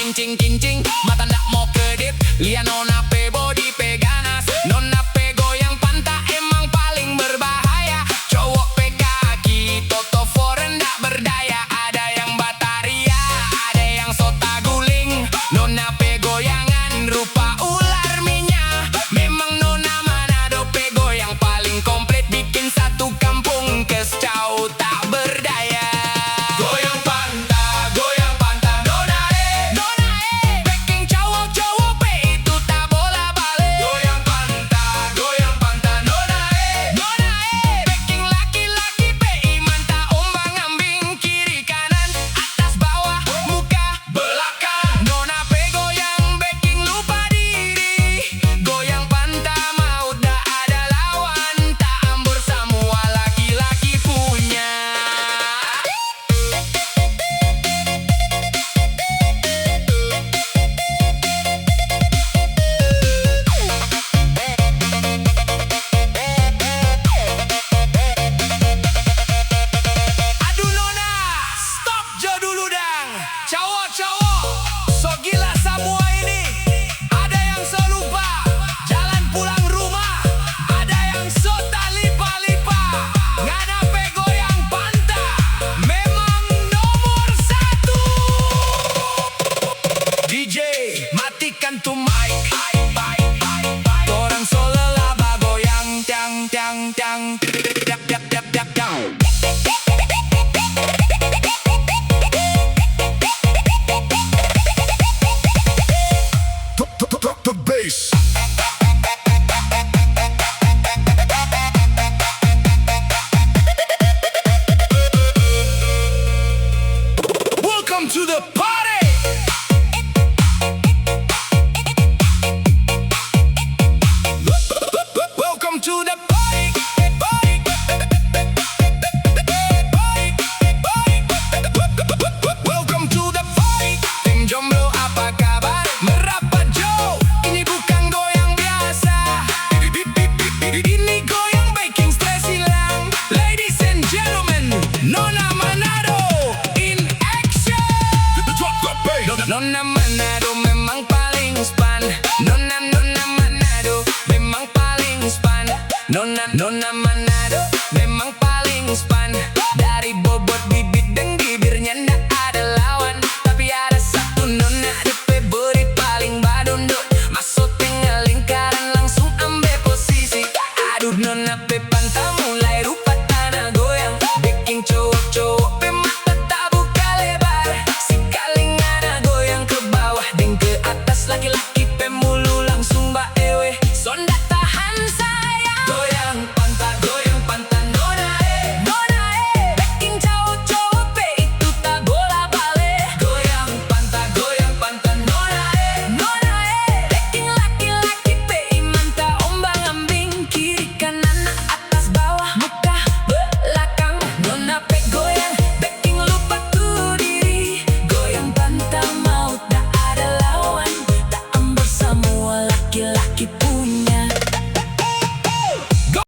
kincing kincing, mata ndak mau kedip. Lihat nona pe body pe ganas, nona pe goyang pantat emang paling berbahaya. Cowok pe kaki toto foreign ndak berdaya. Ada yang bataria, ada yang sota guling. Nona pe goyangan rupa ular minyak. Memang nona Manado pe goyang paling komplit, bikin satu kampung kescau tak berdaya. Goyang pantat nona nona backing cowok-cowok pe itu tak bola balik. Goyang pantat nona nona backing laki-laki pe iman tak ombang ambing, kiri kanan atas bawah muka belakang. Nona pe goyang backing lupa diri, goyang pantat mau dah ada lawan, tak ambur semua laki-laki punya. Aduh nona, stop jo dulu dang. Cowok-cowok, so gila semua ini. Ada yang so lupa jalan pulang rumah, ada yang so tak lipa-lipa. Ngana pe goyang pantat memang nomor satu. DJ, matikan tuh mic. Orang so lelaba goyang tiang tiang tiang tiak tiak tiak tiak tiang. The bass. Welcome to the party. Welcome to the party. Welcome to the party. Tim Jomblo apa kabar? Merapat Jo, ini bukan goyang biasa. Ini goyang bikin stres hilang. Ladies and gentlemen, Nona Manado in action. Drop the bass. Nona Manado memang paling span. Nona Manado memang paling span. Nona Manado memang paling span.